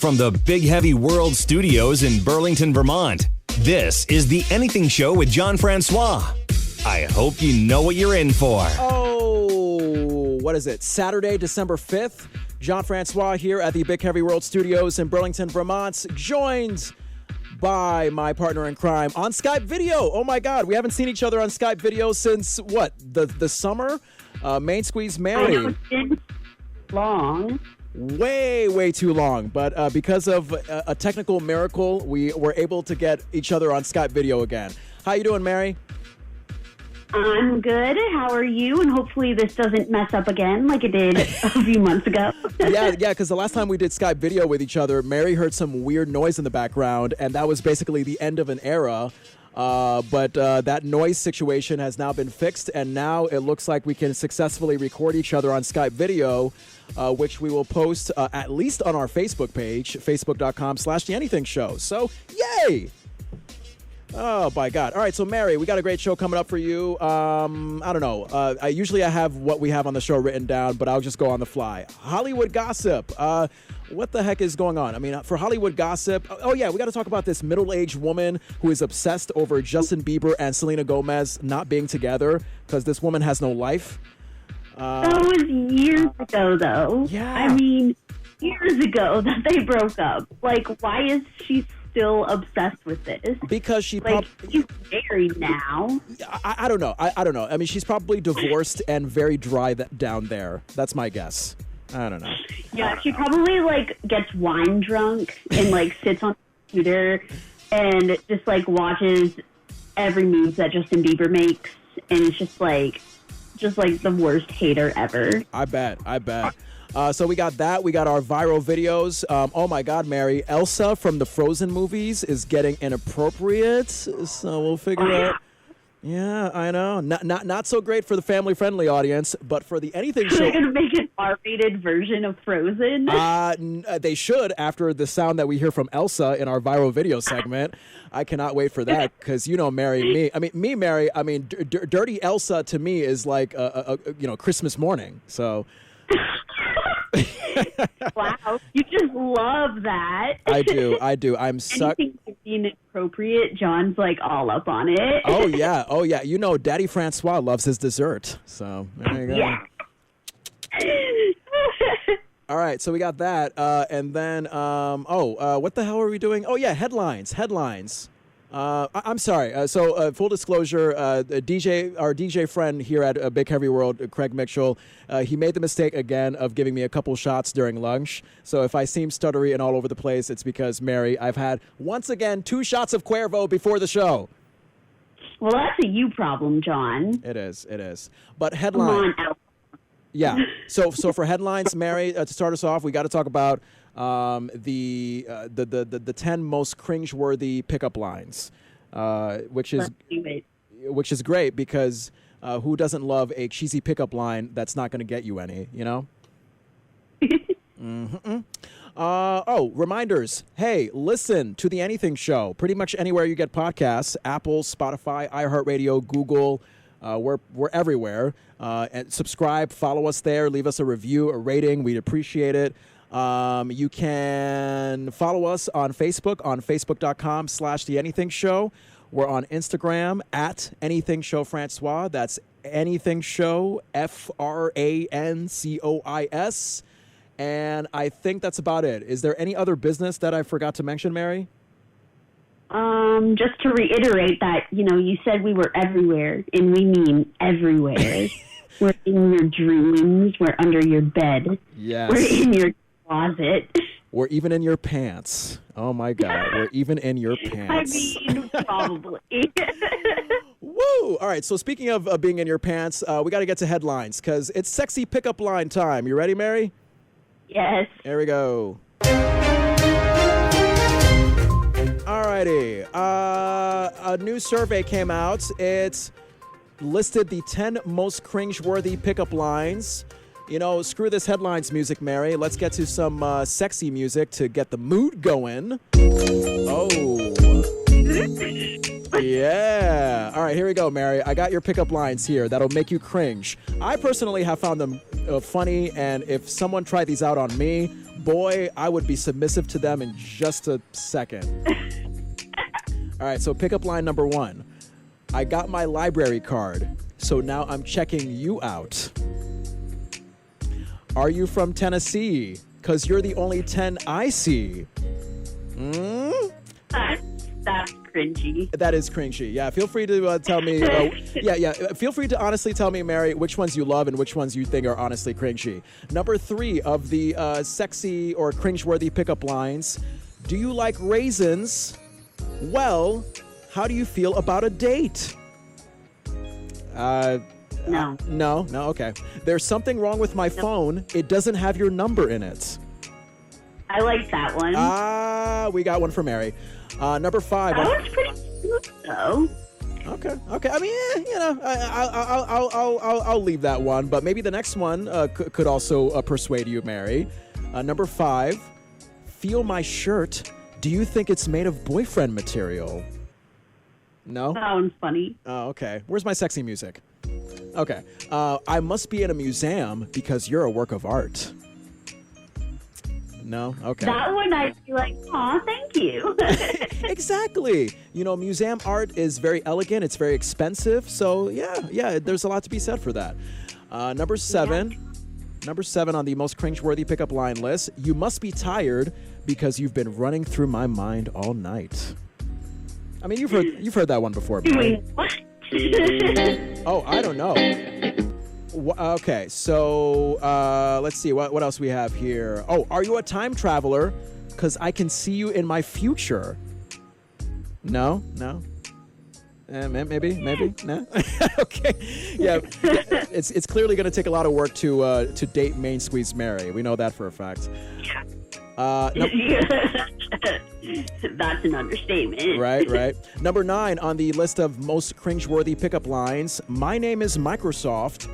From the Big Heavy World Studios in Burlington, Vermont, this is The Anything Show with John Francois. I hope you know what you're in for. Oh, what is it? Saturday, December 5th. John Francois here at the Big Heavy World Studios in Burlington, Vermont, joined by my partner in crime on Skype video. Oh my God, we haven't seen each other on Skype video since what? The summer? Main Squeeze Mary. I know, it's been long. Way too long, but because of a technical miracle, we were able to get each other on Skype video again. How you doing, Mary? I'm good. How are you? And hopefully this doesn't mess up again like it did a few months ago. Yeah, because the last time we did Skype video with each other, Mary heard some weird noise in the background, and that was basically the end of an era. But that noise situation has now been fixed, and now it looks like we can successfully record each other on Skype video, which we will post at least on our Facebook page, facebook.com/theanythingshow. So, yay! Oh, my God. All right, so, Mary, we got a great show coming up for you. I don't know. I usually have what we have on the show written down, but I'll just go on the fly. Hollywood gossip. What the heck is going on? I mean, for Hollywood gossip, oh yeah, we got to talk about this middle-aged woman who is obsessed over Justin Bieber and Selena Gomez not being together because this woman has no life. That was years ago, though. Yeah. I mean, years ago that they broke up. Like, why is she still obsessed with this? Because she she's married now. I don't know. I don't know. I mean, she's probably divorced and very dry down there. That's my guess. I don't know. Yeah, she probably, gets wine drunk and, sits on the computer and just, watches every move that Justin Bieber makes. And it's just the worst hater ever. I bet. So we got that. We got our viral videos. Oh, my God, Mary. Elsa from the Frozen movies is getting inappropriate. So we'll figure out. Yeah, I know. Not so great for the family-friendly audience, but for the Anything Show... They're going to make an R-rated version of Frozen? They should, after the sound that we hear from Elsa in our viral video segment. I cannot wait for that, because Mary, Dirty Elsa to me is like Christmas morning, so... Wow, you just love that. I do. I'm suck. Anything to be inappropriate, John's all up on it. Oh yeah. Daddy Francois loves his dessert. So there you go. Yeah. All right, so we got that, and then what the hell are we doing? Oh yeah, headlines. I'm sorry. So full disclosure, our DJ friend here at Big Heavy World, Craig Mitchell, he made the mistake again of giving me a couple shots during lunch. So if I seem stuttery and all over the place, it's because, Mary, I've had, once again, 2 shots of Cuervo before the show. Well, that's a you problem, John. It is. But headline. Come on, yeah. So for headlines, Mary, to start us off, we got to talk about the 10 most cringeworthy pickup lines, which is great because who doesn't love a cheesy pickup line that's not going to get you any, you know? Reminders. Hey, listen to The Anything Show pretty much anywhere you get podcasts: Apple, Spotify, iHeartRadio, Google. We're everywhere. And subscribe, follow us there, leave us a review, a rating. We'd appreciate it. You can follow us on Facebook, on facebook.com/theanythingshow. We're on Instagram at anythingshowfrancois. That's anythingshow, FRANCOIS. And I think that's about it. Is there any other business that I forgot to mention, Mary? Just to reiterate that, you said we were everywhere, and we mean everywhere. We're in your dreams. We're under your bed. Yes. We're in your closet. We're even in your pants. Oh, my God. We're even in your pants. I mean, probably. Woo! All right, so speaking of being in your pants, we got to get to headlines because it's sexy pickup line time. You ready, Mary? Yes. There we go. Alrighty. A new survey came out. It listed the 10 most cringeworthy pickup lines. Screw this headlines music, Mary. Let's get to some sexy music to get the mood going. Oh. Yeah. All right, here we go, Mary. I got your pickup lines here that'll make you cringe. I personally have found them funny, and if someone tried these out on me, boy, I would be submissive to them in just a second. All right, so pickup line number 1. I got my library card, so now I'm checking you out. Are you from Tennessee? 'Cause you're the only 10 I see. That's cringy. That is cringy. Yeah, feel free to tell me. Feel free to honestly tell me, Mary, which ones you love and which ones you think are honestly cringy. Number 3 of the sexy or cringeworthy pickup lines. Do you like raisins? Well, how do you feel about a date? No. No, okay. There's something wrong with my phone. It doesn't have your number in it. I like that one. We got one for Mary. Number 5. That one's pretty cute, though. Okay. I mean, I'll leave that one, but maybe the next one could also persuade you, Mary. Number 5. Feel my shirt. Do you think it's made of boyfriend material? No? That one's funny. Oh, okay. Where's my sexy music? Okay. I must be in a museum because you're a work of art. No? Okay. That one I'd be like, aw, thank you. Exactly. Museum art is very elegant. It's very expensive. So, yeah, there's a lot to be said for that. Number 7. Yeah. Number 7 on the most cringeworthy pickup line list. You must be tired because you've been running through my mind all night. I mean, you've heard that one before. Doing what? Oh, I don't know. Okay, so let's see. What else we have here? Oh, are you a time traveler? Because I can see you in my future. No? Maybe? No? Okay. Yeah, it's clearly going to take a lot of work to date Main Squeeze Mary. We know that for a fact. That's an understatement. Right. Number 9 on the list of most cringeworthy pickup lines. My name is Microsoft.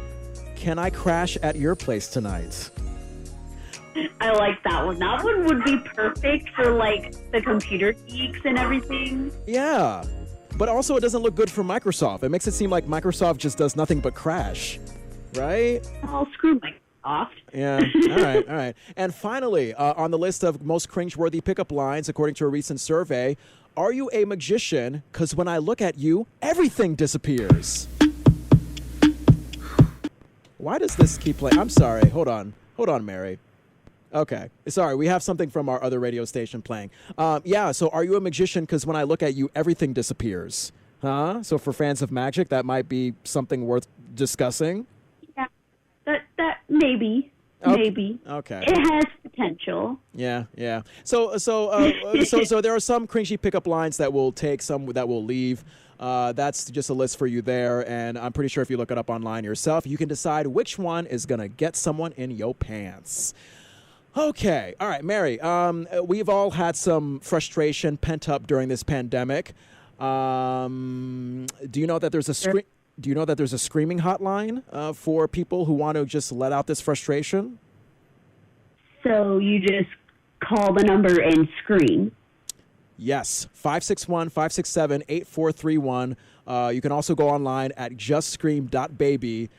Can I crash at your place tonight? I like that one. That one would be perfect for, like, the computer geeks and everything. Yeah. But also it doesn't look good for Microsoft. It makes it seem like Microsoft just does nothing but crash. Right? Oh, screw Microsoft. Yeah. All right. And finally, on the list of most cringeworthy pickup lines, according to a recent survey, are you a magician? Because when I look at you, everything disappears. Why does this keep playing? I'm sorry. Hold on, Mary. Okay. Sorry, we have something from our other radio station playing. So are you a magician? Because when I look at you, everything disappears. Huh? So for fans of magic, that might be something worth discussing. Yeah, that maybe. Okay. Maybe. Okay. It has potential. Yeah. So there are some cringy pickup lines that we'll take, some that we'll leave. That's just a list for you there, and I'm pretty sure if you look it up online yourself, you can decide which one is going to get someone in your pants. Okay. All right, Mary, we've all had some frustration pent up during this pandemic. Do you know that there's a screaming hotline for people who want to just let out this frustration? So you just call the number and scream. Yes, 561-567-8431. You can also go online at justscream.baby.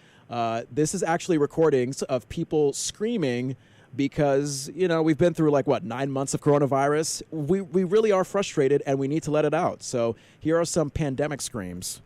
This is actually recordings of people screaming because, we've been through 9 months of coronavirus. We really are frustrated and we need to let it out. So here are some pandemic screams.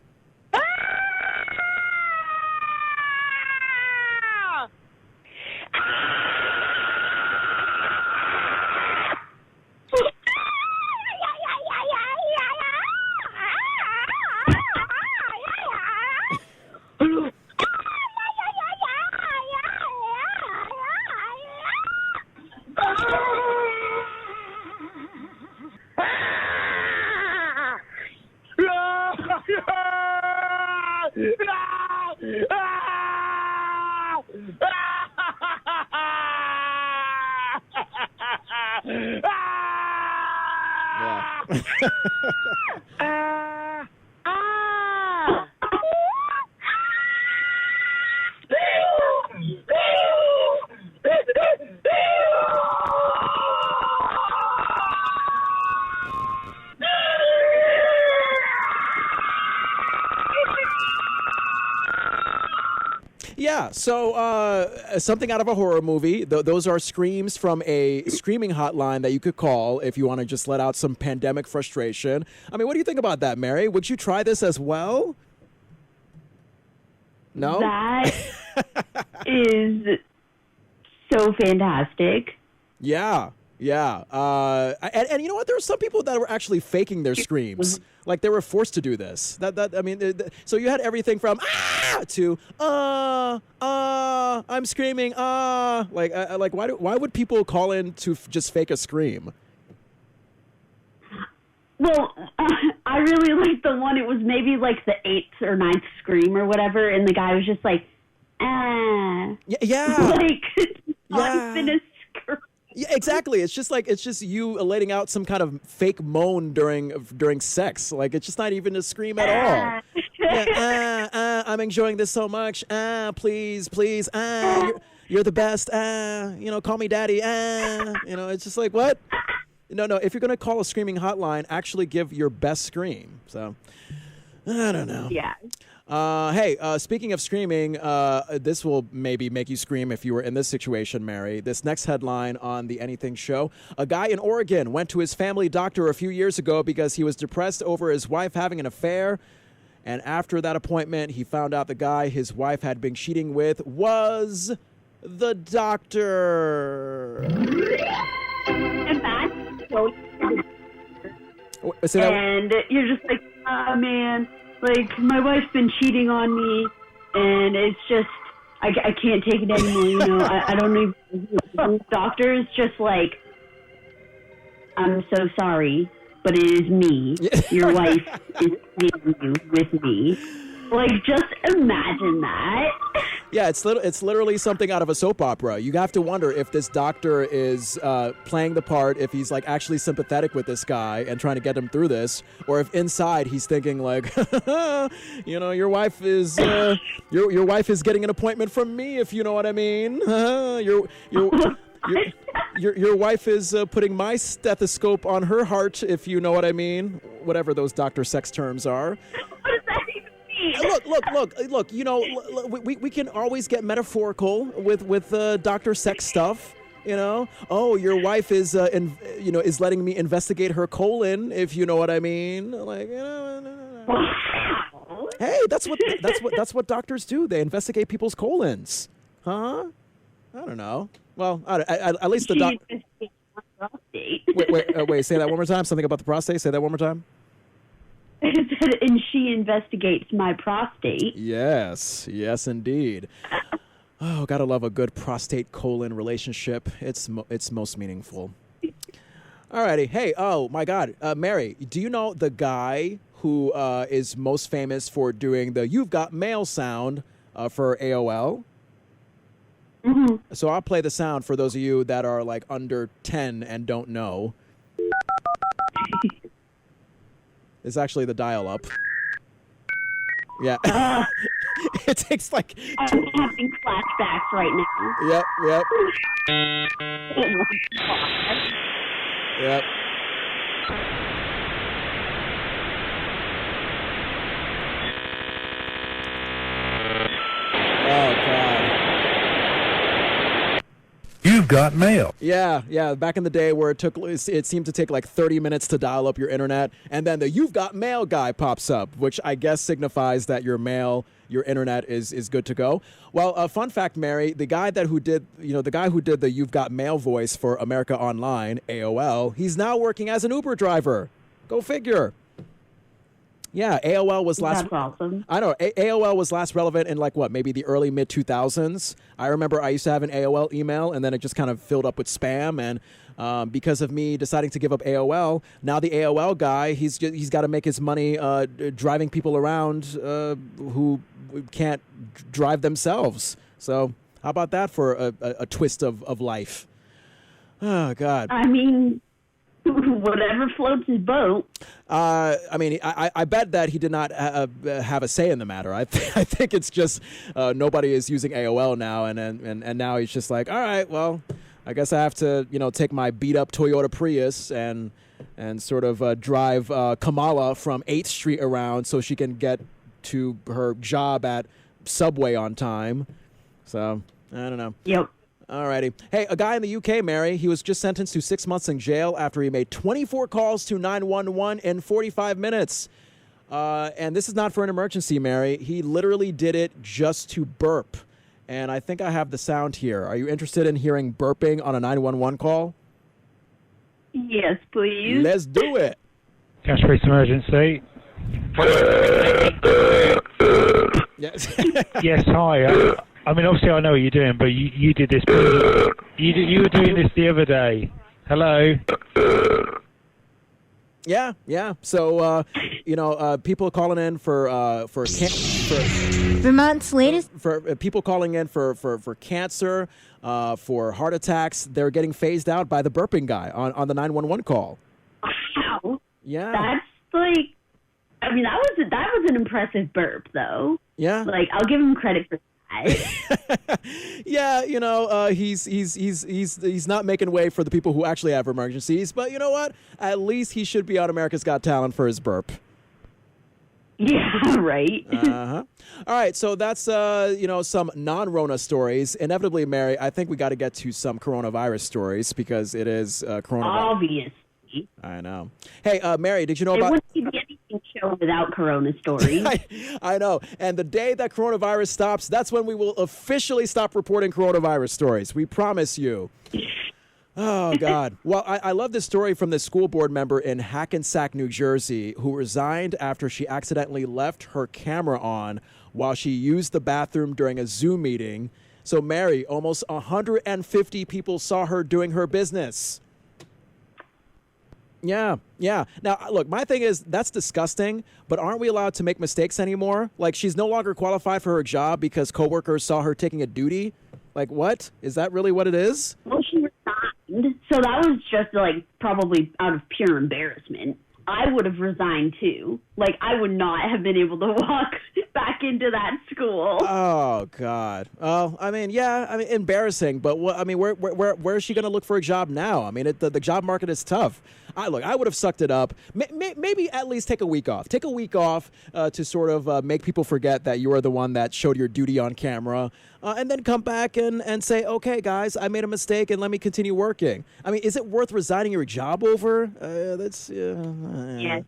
yeah, so something out of a horror movie. Those are screams from a screaming hotline that you could call if you want to just let out some pandemic frustration. I mean, what do you think about that, Mary? Would you try this as well? No? That is so fantastic. Yeah. And you know what? There are some people that were actually faking their screams. Like they were forced to do this. I mean, so you had everything from to I'm screaming like why would people call in to just fake a scream? Well, I really liked the one. It was maybe like the 8th or 9th scream or whatever, and the guy was just like, Yeah. like not even a scream. Yeah, exactly. It's just you letting out some kind of fake moan during sex. Like it's just not even a scream at all. Yeah, I'm enjoying this so much. Please, you're the best. Call me daddy. It's just like what? No. If you're gonna call a screaming hotline, actually give your best scream. So I don't know. Yeah. Hey, speaking of screaming, this will maybe make you scream if you were in this situation, Mary. This next headline on the Anything Show. A guy in Oregon went to his family doctor a few years ago because he was depressed over his wife having an affair. And after that appointment, he found out the guy his wife had been cheating with was the doctor. And that's so Say that. and you're just like, man, like my wife's been cheating on me, and it's just I can't take it anymore. I don't even. Doctor's just like, I'm so sorry, but it is me. Your wife is cheating you with me. Like, just imagine that. Yeah, it's literally something out of a soap opera. You have to wonder if this doctor is playing the part, if he's like actually sympathetic with this guy and trying to get him through this, or if inside he's thinking like, your wife is your wife is getting an appointment from me, if you know what I mean. Your wife is putting my stethoscope on her heart, if you know what I mean. Whatever those doctor sex terms are. What does that even mean? Look. We can always get metaphorical with doctor sex stuff. Oh, your wife is is letting me investigate her colon, if you know what I mean. Like, Wow. Hey, that's what doctors do. They investigate people's colons, huh? I don't know. Well, at least the doctor. Wait. Say that one more time. Something about the prostate. Say that one more time. It said, and she investigates my prostate. Yes, indeed. Oh, gotta love a good prostate colon relationship. It's most meaningful. Alrighty. Hey, oh my God, Mary, do you know the guy who is most famous for doing the "You've Got Mail" sound for AOL? Mm-hmm. So I'll play the sound for those of you that are like under 10 and don't know. It's actually the dial-up. Yeah. It takes like... I'm having flashbacks right now. Yep. Yep. Oh, God. You've got mail. Yeah. Back in the day where it seemed to take like 30 minutes to dial up your internet, and then the "You've Got Mail" guy pops up, which I guess signifies that your internet is good to go. Well, fun fact, Mary, the guy who did the "You've Got Mail" voice for America Online, AOL, he's now working as an Uber driver. Go figure. Yeah, AOL was last. That's awesome. I know. AOL was last relevant in maybe the early mid 2000s. I remember I used to have an AOL email, and then it just kind of filled up with spam. And because of me deciding to give up AOL, now the AOL guy, he's got to make his money driving people around who can't drive themselves. So how about that for a twist of life? Oh God. I mean, whatever floats his boat. I bet that he did not have a say in the matter. I think it's just nobody is using AOL now, and now he's just like, all right, well, I guess I have to take my beat up Toyota Prius and sort of drive Kamala from 8th Street around so she can get to her job at Subway on time. So, I don't know. Yep. Alrighty. Hey, a guy in the UK, Mary, he was just sentenced to 6 months in jail after he made 24 calls to 911 in 45 minutes. And this is not for an emergency, Mary. He literally did it just to burp. And I think I have the sound here. Are you interested in hearing burping on a 911 call? Yes, please. Let's do it. Cash police emergency. Yes. Yes, hi. I mean, obviously I know what you're doing, but you did this. You were doing this the other day. Hello? Yeah. So, people calling in for Vermont's latest. for people calling in for cancer, for heart attacks, they're getting phased out by the burping guy on the 911 call. Wow. Yeah. That's like, I mean, that was an impressive burp, though. Yeah. Like, I'll give him credit for that. Yeah, he's not making way for the people who actually have emergencies, but you know what? At least he should be on America's Got Talent for his burp. Yeah, right. Uh-huh. All right, so that's some non-Rona stories. Inevitably, Mary, I think we got to get to some coronavirus stories because it is coronavirus. Obviously. I know. Hey, Mary, did you know It about? wouldn't be the Anything Show without Corona stories. I know. And the day that coronavirus stops, that's when we will officially stop reporting coronavirus stories. We promise you. Oh, God. Well, I love this story from this school board member in Hackensack, New Jersey, who resigned after she accidentally left her camera on while she used the bathroom during a Zoom meeting. So, Mary, almost 150 people saw her doing her business. Yeah. Now, look, my thing is that's disgusting, but aren't we allowed to make mistakes anymore? Like, she's no longer qualified for her job because coworkers saw her taking a duty? Like, what? Is that really what it is? Well, she resigned, so that was just, like, probably out of pure embarrassment. I would have resigned, too. Like, I would not have been able to walk back into that school. Oh, God. Oh, I mean, embarrassing, but where is she going to look for a job now? I mean, the job market is tough. I would have sucked it up. Maybe at least take a week off. Take a week off to sort of make people forget that you are the one that showed your duty on camera, and then come back and say, okay, guys, I made a mistake, and let me continue working. I mean, is it worth resigning your job over? Yeah.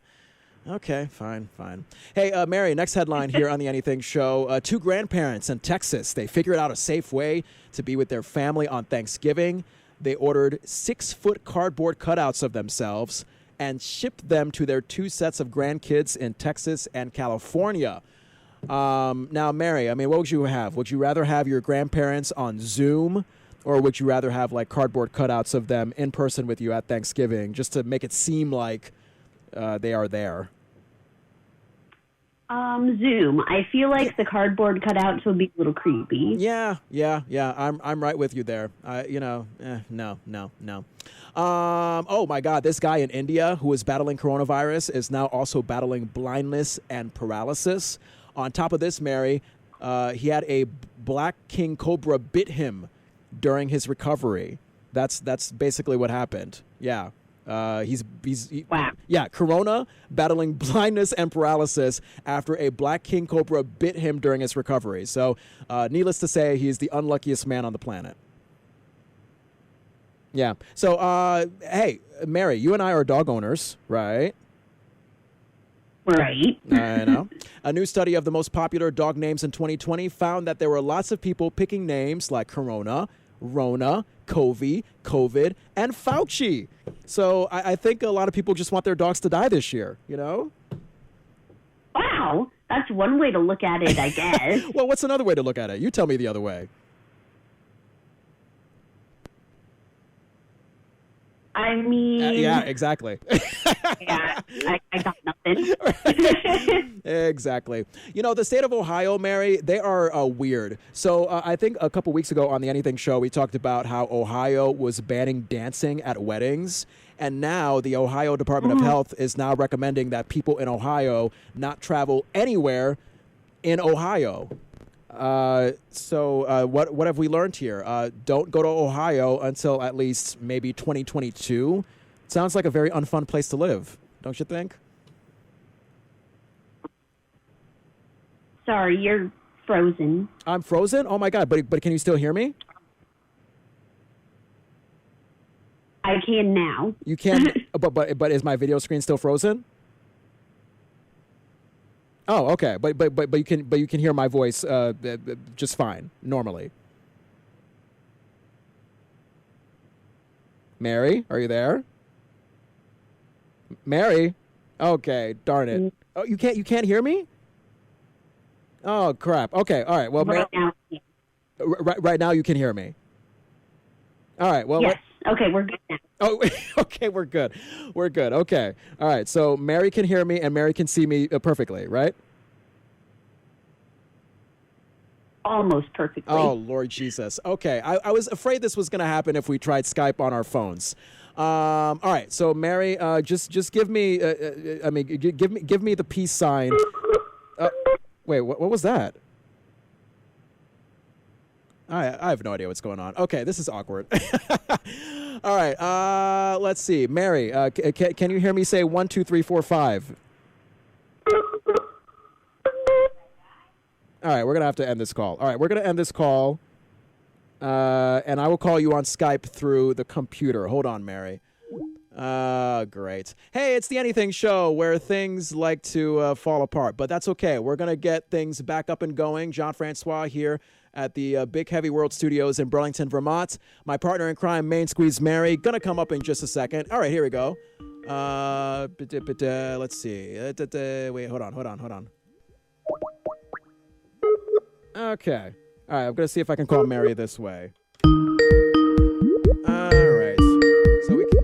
Okay, fine. Hey, Mary, next headline here on the Anything Show. Two grandparents in Texas, they figured out a safe way to be with their family on Thanksgiving. They ordered 6-foot cardboard cutouts of themselves and shipped them to their 2 sets of grandkids in Texas and California. Now, Mary, I mean, what would you have? Would you rather have your grandparents on Zoom, or would you rather have, like, cardboard cutouts of them in person with you at Thanksgiving just to make it seem like they are there? Zoom. I feel like the cardboard cutouts would be a little creepy. Yeah. I'm right with you there. No. Oh my God, this guy in India who is battling coronavirus is now also battling blindness and paralysis. On top of this, Mary, he had a black king cobra bit him during his recovery. That's basically what happened. Yeah. Wow. Yeah, corona, battling blindness and paralysis after a black king cobra bit him during his recovery. So, needless to say, he's the unluckiest man on the planet. Yeah. So, hey, Mary, you and I are dog owners, right? Right. I know. A new study of the most popular dog names in 2020 found that there were lots of people picking names like Corona, Rona, Covey, COVID, and Fauci. So I think a lot of people just want their dogs to die this year, you know? Wow. That's one way to look at it, I guess. Well, what's another way to look at it? You tell me the other way. I mean... yeah, exactly. Yeah, I got nothing. Exactly. You know, the state of Ohio, Mary, they are weird. So I think a couple weeks ago on the Anything Show, we talked about how Ohio was banning dancing at weddings. And now the Ohio Department of Health is now recommending that people in Ohio not travel anywhere in Ohio. So what have we learned here? Don't go to Ohio until at least maybe 2022. Sounds like a very unfun place to live, don't you think? Sorry, you're frozen. I'm frozen? Oh my God, but can you still hear me? I can now. You can, but is my video screen still frozen? Oh, okay. But you can hear my voice just fine normally. Mary, are you there? Mary? Okay, darn it. Oh, you can't hear me? Oh, crap. Okay, all right. Well, Right now. right now you can hear me. All right. Well, Yes. Okay, we're good now. oh, okay, we're good. We're good. Okay. All right. So Mary can hear me and Mary can see me perfectly, right? Almost perfectly. Oh, Lord Jesus. Okay. I was afraid this was going to happen if we tried Skype on our phones. All right. So Mary, just give me, give me the peace sign. Wait, what was that? I have no idea what's going on. Okay, this is awkward. All right, let's see. Mary, can you hear me say 1, 2, 3, 4, 5? All right, we're going to have to end this call. All right, we're going to end this call, and I will call you on Skype through the computer. Hold on, Mary. Great. Hey, it's the Anything Show where things like to fall apart, but that's okay. We're going to get things back up and going. John Francois here at the Big Heavy World Studios in Burlington, Vermont. My partner in crime, Main Squeeze Mary, going to come up in just a second. All right, here we go. Let's see. Wait, hold on. Okay. All right, I'm going to see if I can call Mary this way. All right. So we can...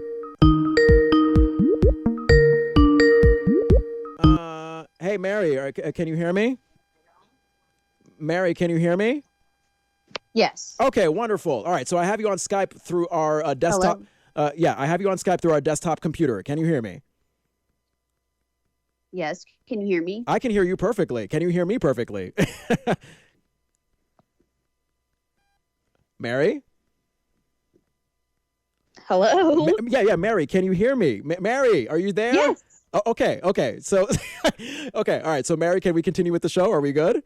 Hey, Mary, can you hear me? Mary, can you hear me? Yes. Okay, wonderful. All right, so I have you on Skype through our desktop. Yeah, I have you on Skype through our desktop computer. Can you hear me? Yes. Can you hear me? I can hear you perfectly. Can you hear me perfectly? Mary? Hello? Yeah, Mary, can you hear me? Mary, are you there? Yes. Oh, okay. So, okay, all right. So, Mary, can we continue with the show? Are we good?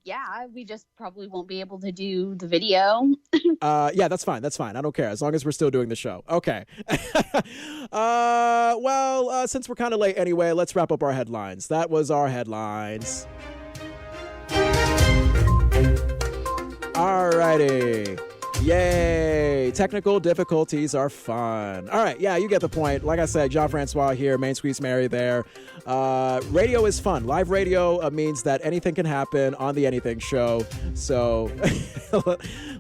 Yeah, we just probably won't be able to do the video. Yeah, that's fine. I don't care as long as we're still doing the show. Okay. Well, since we're kind of late anyway, let's wrap up our headlines. That was our headlines. Alrighty. Yay. Technical difficulties are fun. All right. Yeah, you get the point. Like I said, John Francois here, Main Squeeze Mary there. Radio is fun. Live radio means that anything can happen on the Anything Show. So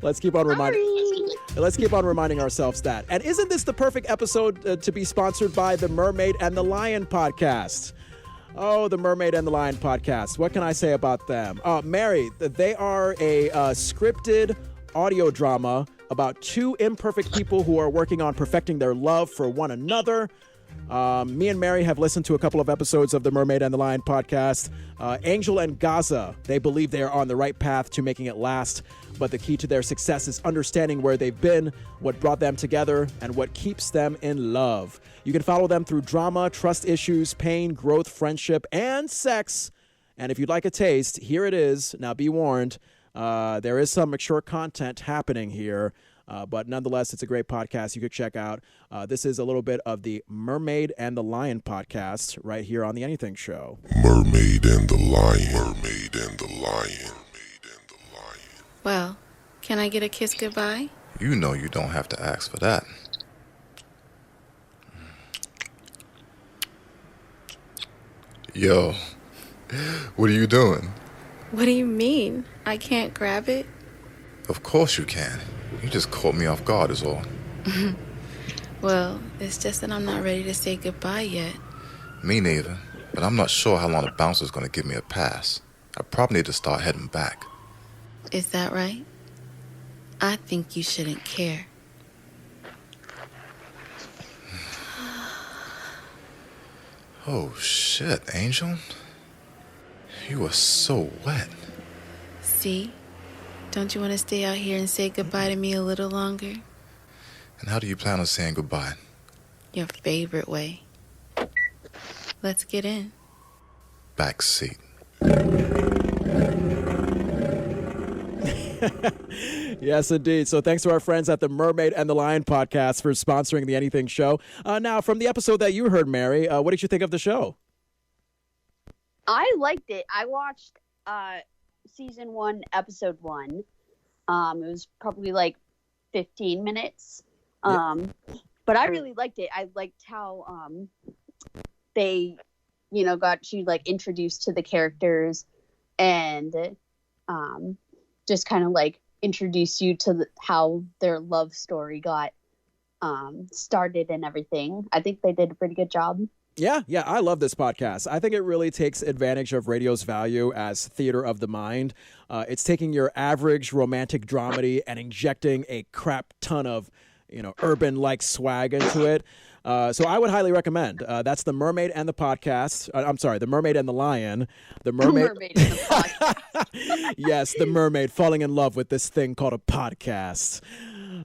let's keep on reminding ourselves that. And isn't this the perfect episode to be sponsored by the Mermaid and the Lion podcast? Oh, the Mermaid and the Lion podcast. What can I say about them? Mary, they are a scripted audio drama about two imperfect people who are working on perfecting their love for one another. Me and Mary have listened to a couple of episodes of the Mermaid and the Lion podcast. Angel and Gaza, they believe they are on the right path to making it last, but the key to their success is understanding where they've been, what brought them together, and what keeps them in love. You can follow them through drama, trust issues, pain, growth, friendship, and sex. And if you'd like a taste, here it is. Now be warned, there is some mature content happening here. But nonetheless, it's a great podcast you could check out. This is a little bit of the Mermaid and the Lion podcast right here on The Anything Show. Mermaid and the Lion. Mermaid and the Lion. Mermaid and the Lion. Well, can I get a kiss goodbye? You know you don't have to ask for that. Yo, what are you doing? What do you mean? I can't grab it? Of course you can. You just caught me off guard is all. Well, it's just that I'm not ready to say goodbye yet. Me neither, but I'm not sure how long the bouncer's gonna give me a pass. I probably need to start heading back. Is that right? I think you shouldn't care. Oh shit, Angel. You are so wet. See? Don't you want to stay out here and say goodbye to me a little longer? And how do you plan on saying goodbye? Your favorite way. Let's get in. Back seat. Yes, indeed. So thanks to our friends at the Mermaid and the Lion podcast for sponsoring the Anything Show. Now, from the episode that you heard, Mary, what did you think of the show? I liked it. I watched season 1, episode 1. It was probably like 15 minutes. But I really liked it. I liked how they, got you like introduced to the characters and just kind of like introduce you to how their love story got started and everything. I think they did a pretty good job. Yeah, I love this podcast. I think it really takes advantage of radio's value as theater of the mind. It's taking your average romantic dramedy and injecting a crap ton of, urban-like swag into it. So I would highly recommend. That's The Mermaid and the Podcast. I'm sorry, The Mermaid and the Lion. The Mermaid and the Podcast. Yes, The Mermaid falling in love with this thing called a podcast.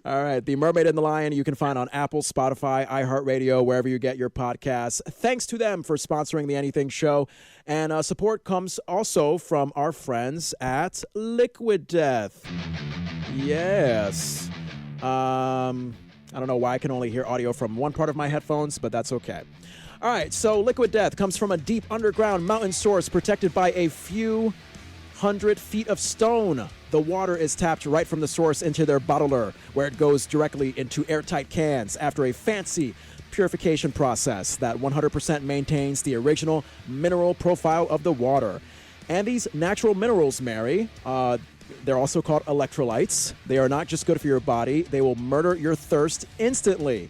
All right, The Mermaid and the Lion you can find on Apple, Spotify, iHeartRadio, wherever you get your podcasts. Thanks to them for sponsoring the Anything Show. And support comes also from our friends at Liquid Death. Yes. I don't know why I can only hear audio from one part of my headphones, but that's okay. All right, so Liquid Death comes from a deep underground mountain source protected by a few 100 feet of stone. The water is tapped right from the source into their bottler, where it goes directly into airtight cans after a fancy purification process that 100% maintains the original mineral profile of the water. And these natural minerals, Mary, they're also called electrolytes. They are not just good for your body. They will murder your thirst instantly.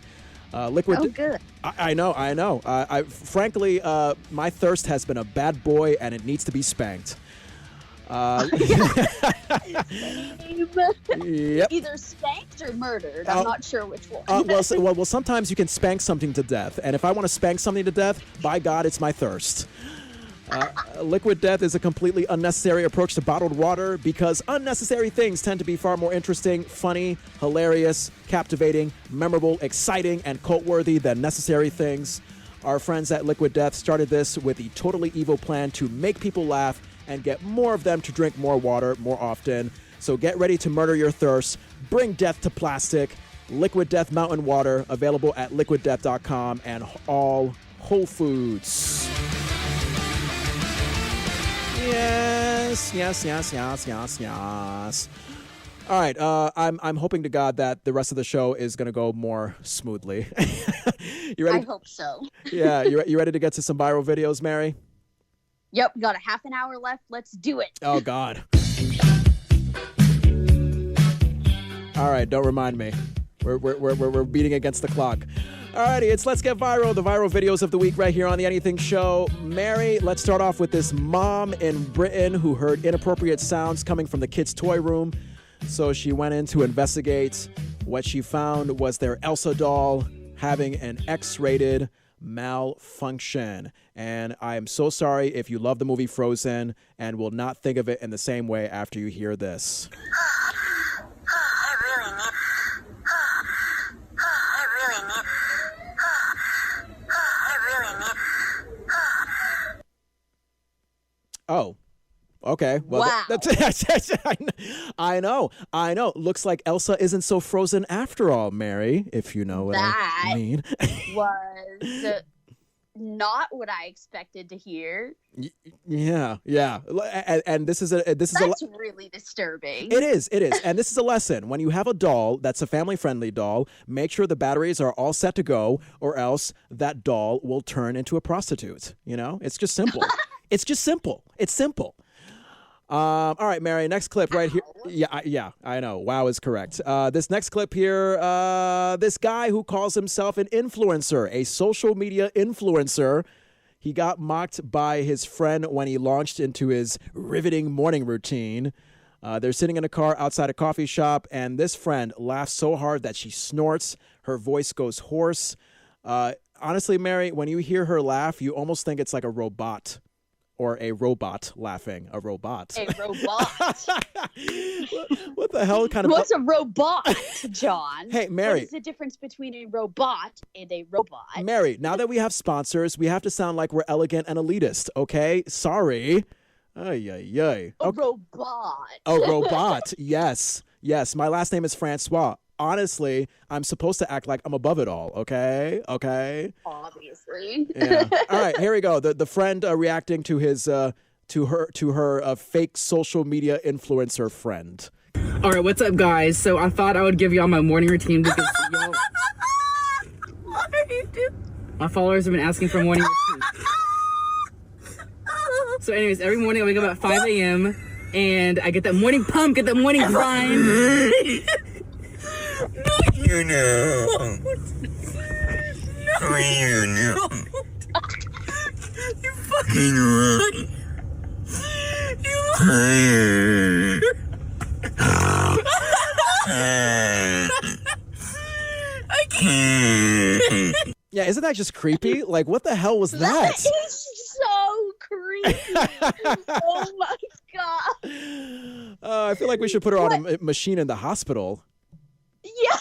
Liquid. Good. I know. Frankly, my thirst has been a bad boy, and it needs to be spanked. Yep. Either spanked or murdered. I'm not sure which one. Well, sometimes you can spank something to death, and if I want to spank something to death, by God, it's my thirst. Liquid Death is a completely unnecessary approach to bottled water because unnecessary things tend to be far more interesting, funny, hilarious, captivating, memorable, exciting, and cult-worthy than necessary things. Our friends at Liquid Death started this with the totally evil plan to make people laugh and get more of them to drink more water more often. So get ready to murder your thirst. Bring death to plastic. Liquid Death Mountain Water, available at liquiddeath.com and all Whole Foods. Yes. All right, I'm hoping to God that the rest of the show is going to go more smoothly. You ready? I hope so. Yeah, you ready to get to some viral videos, Mary? Yep, got a half an hour left. Let's do it. Oh, God. All right, don't remind me. We're beating against the clock. Alrighty, it's Let's Get Viral, the viral videos of the week right here on The Anything Show. Mary, let's start off with this mom in Britain who heard inappropriate sounds coming from the kids' toy room. So she went in to investigate. What she found was their Elsa doll having an X-rated malfunction. And I am so sorry if you love the movie Frozen and will not think of it in the same way after you hear this. Oh, okay. Well, wow. I know. Looks like Elsa isn't so frozen after all, Mary, if you know what I mean. Was not what I expected to hear. Yeah. And this is that's really disturbing. It is. And this is a lesson. When you have a doll that's a family-friendly doll, make sure the batteries are all set to go, or else that doll will turn into a prostitute. It's just simple. It's just simple. It's simple. All right, Mary, next clip right here. Yeah, I know. Wow is correct. This next clip here, this guy who calls himself an influencer, a social media influencer, he got mocked by his friend when he launched into his riveting morning routine. They're sitting in a car outside a coffee shop, and this friend laughs so hard that she snorts. Her voice goes hoarse. Honestly, Mary, when you hear her laugh, you almost think it's like a robot. Or a robot laughing. A robot. A robot. What the hell kind of... What's a robot, John? Hey, Mary. What is the difference between a robot and a robot? Mary, now that we have sponsors, we have to sound like we're elegant and elitist, okay? Sorry. Ay, ay, ay. A robot. A robot. Yes. Yes. My last name is Francois. Honestly, I'm supposed to act like I'm above it all. Okay. Okay. Obviously. Yeah. All right. Here we go. The friend reacting to his to her fake social media influencer friend. All right. What's up, guys? So I thought I would give y'all my morning routine because y'all. What are you doing? My followers have been asking for morning routine. So anyways, every morning I wake up at 5 a.m. and I get that morning pump, get that morning grind. You know. No. You know. You fucking right. You I can't. Yeah, isn't that just creepy? Like, what the hell was that? That is so creepy. Oh my god. I feel like we should put her on a machine in the hospital. Yeah.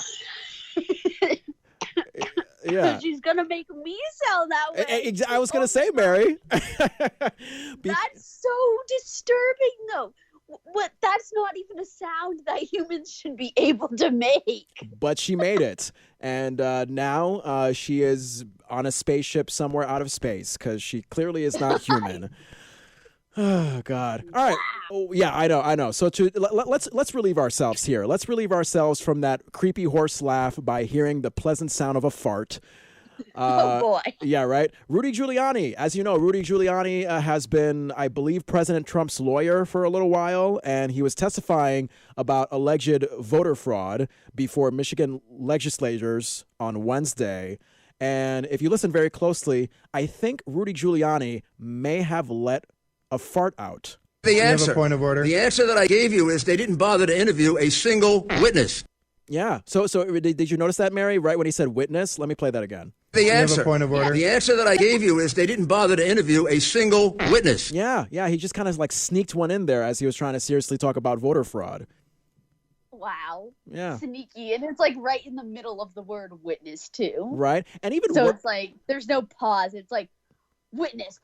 Yeah. She's gonna make me sound that way. I was gonna say, Mary. That's so disturbing, though. What? That's not even a sound that humans should be able to make. But she made it, and now she is on a spaceship somewhere out of space because she clearly is not human. Oh God! All right. Oh, yeah, I know. So let's relieve ourselves here. Let's relieve ourselves from that creepy horse laugh by hearing the pleasant sound of a fart. Oh boy. Yeah, right. Rudy Giuliani. As you know, Rudy Giuliani has been, I believe, President Trump's lawyer for a little while, and he was testifying about alleged voter fraud before Michigan legislators on Wednesday. And if you listen very closely, I think Rudy Giuliani may have let a fart out. The answer. You have a point of order. The answer that I gave you is they didn't bother to interview a single witness. Yeah. So did you notice that, Mary? Right when he said witness? Let me play that again. The answer. You have a point of order. The answer that I gave you is they didn't bother to interview a single witness. Yeah. He just kind of like sneaked one in there as he was trying to seriously talk about voter fraud. Wow. Yeah. Sneaky, and it's like right in the middle of the word witness too. Right. And even so it's like there's no pause. It's like witness.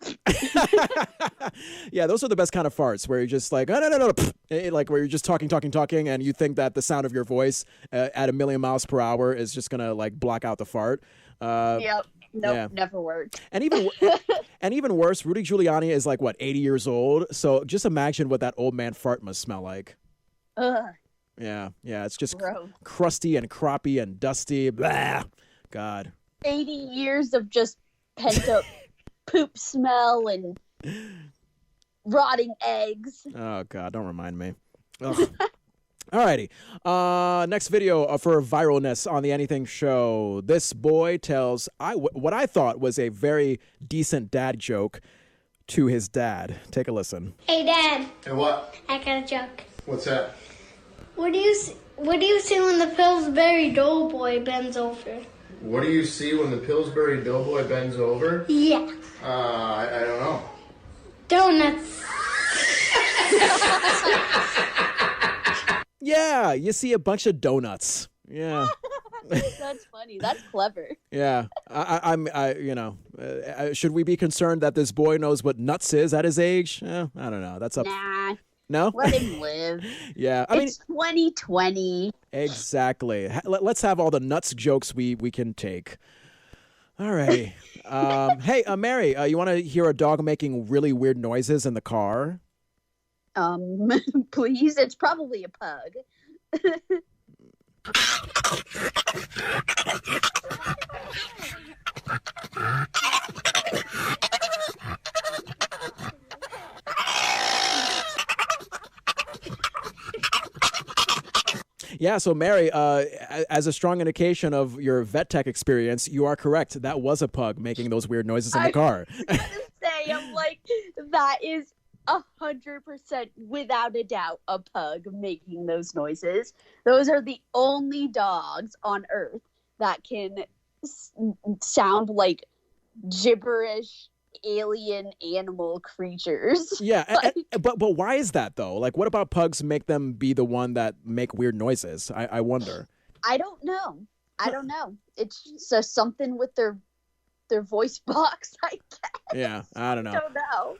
Yeah, those are the best kind of farts where you're just like, oh, no. Like where you're just talking, and you think that the sound of your voice at 1,000,000 miles per hour is just gonna like block out the fart. Yep. Nope, yeah. Never worked. And even worse, Rudy Giuliani is like what, 80 years old. So just imagine what that old man fart must smell like. Ugh. Yeah, it's just Gross. crusty and croppy and dusty. Blah. God. 80 years of just pent up poop smell and rotting eggs. Oh, God, don't remind me. Alrighty. Next video for viralness on the Anything Show. This boy tells what I thought was a very decent dad joke to his dad. Take a listen. Hey, Dad. Hey, what? I got a joke. What's that? What do you see when the Pillsbury Doughboy bends over? What do you see when the Pillsbury Doughboy bends over? Yeah. I don't know. Donuts. Yeah, you see a bunch of donuts. Yeah. That's funny. That's clever. Yeah. Should we be concerned that this boy knows what nuts is at his age? I don't know. That's up. Nah. No? Let him live. Yeah. It's 2020. Exactly. Let's have all the nuts jokes we can take. All right. Hey, Mary, you want to hear a dog making really weird noises in the car? Please. It's probably a pug. Yeah, so Mary, as a strong indication of your vet tech experience, you are correct. That was a pug making those weird noises in the car. I'm like, that is 100% without a doubt a pug making those noises. Those are the only dogs on Earth that can sound like gibberish alien animal creatures. Yeah, but why is that though? Like, what about pugs make them be the one that make weird noises? I wonder. I don't know. It's just something with their their voice box, I guess. Yeah, I don't know. Don't know.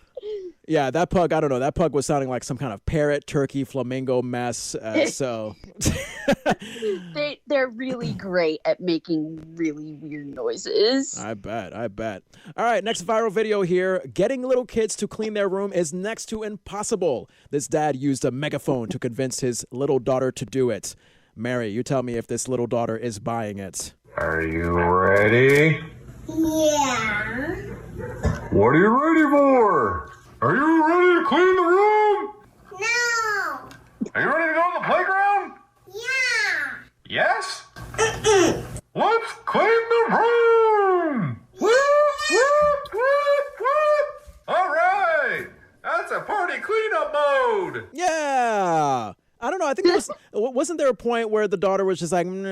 Yeah, that pug, I don't know. That pug was sounding like some kind of parrot, turkey, flamingo mess. So they're really great at making really weird noises. I bet. All right, next viral video here. Getting little kids to clean their room is next to impossible. This dad used a megaphone to convince his little daughter to do it. Mary, you tell me if this little daughter is buying it. Are you ready? Yeah. What are you ready for? Are you ready to clean the room? No. Are you ready to go on the playground? Yeah. Yes? Let's clean the room! Whoop, whoop, whoop, whoop! All right! That's a party cleanup mode! Yeah. I don't know. I think wasn't there a point where the daughter was just like, nah.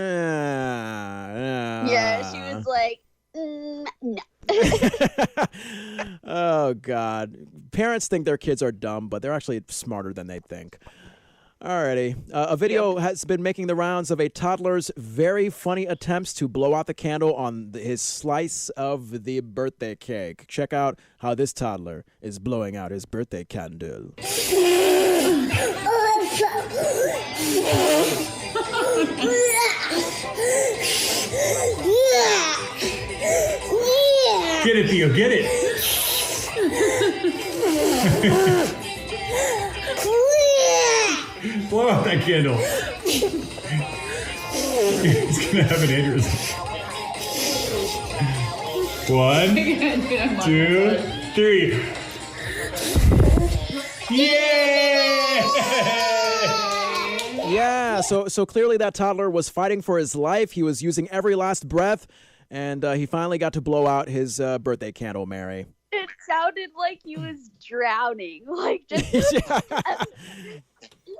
Yeah, she was like, no. Oh, God. Parents think their kids are dumb, but they're actually smarter than they think. Alrighty. A video has been making the rounds of a toddler's very funny attempts to blow out the candle on his slice of the birthday cake. Check out how this toddler is blowing out his birthday candle. Get it, Theo, get it. Blow out that candle. He's gonna have an aneurysm. 1, 2, 3. Yeah! Yeah, so clearly that toddler was fighting for his life. He was using every last breath, and he finally got to blow out his birthday candle, Mary. It sounded like he was drowning. Like just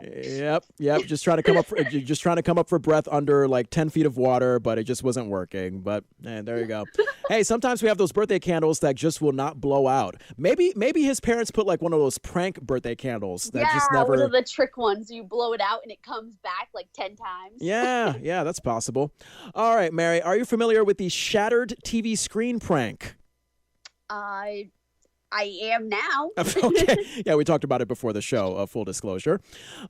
Yep. Just trying to come up for breath under like 10 feet of water, but it just wasn't working. But there you go. Hey, sometimes we have those birthday candles that just will not blow out. Maybe his parents put like one of those prank birthday candles that just never. One of the trick ones. You blow it out and it comes back like 10 times. Yeah, that's possible. All right, Mary, are you familiar with the shattered TV screen prank? I am now. Okay. Yeah, we talked about it before the show, full disclosure.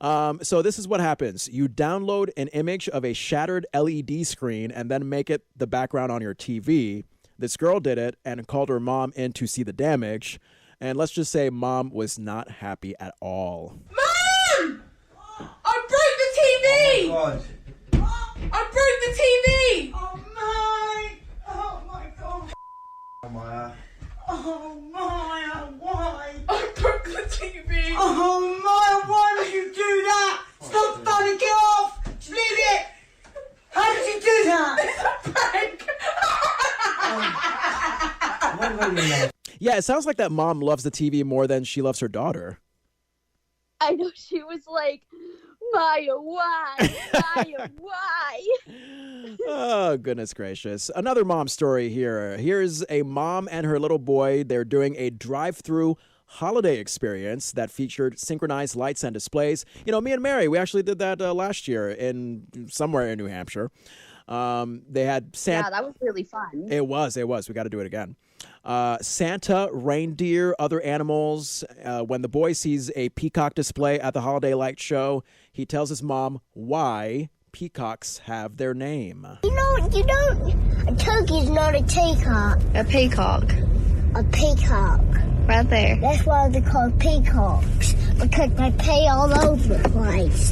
So this is what happens. You download an image of a shattered LED screen and then make it the background on your TV. This girl did it and called her mom in to see the damage. And let's just say mom was not happy at all. Mom! I broke the TV! Oh my God. I broke the TV! Oh my! Oh my God! Oh my! Oh Maya, why? I broke the TV! Oh my! Why did you do that? Stop trying to get off! Just leave it! How did you do that? It's a prank! Yeah, it sounds like that mom loves the TV more than she loves her daughter. I know, she was like, Maya, why? Maya, why? Oh, goodness gracious. Another mom story here. Here's a mom and her little boy. They're doing a drive-through holiday experience that featured synchronized lights and displays. You know, me and Mary, we actually did that last year somewhere in New Hampshire. They had Santa. Yeah, that was really fun. It was. We got to do it again. Santa, reindeer, other animals. When the boy sees a peacock display at the holiday light show, he tells his mom why peacocks have their name. You know, a turkey's not a peacock. A peacock. A peacock. Right there. That's why they're called peacocks, because they pee all over the place.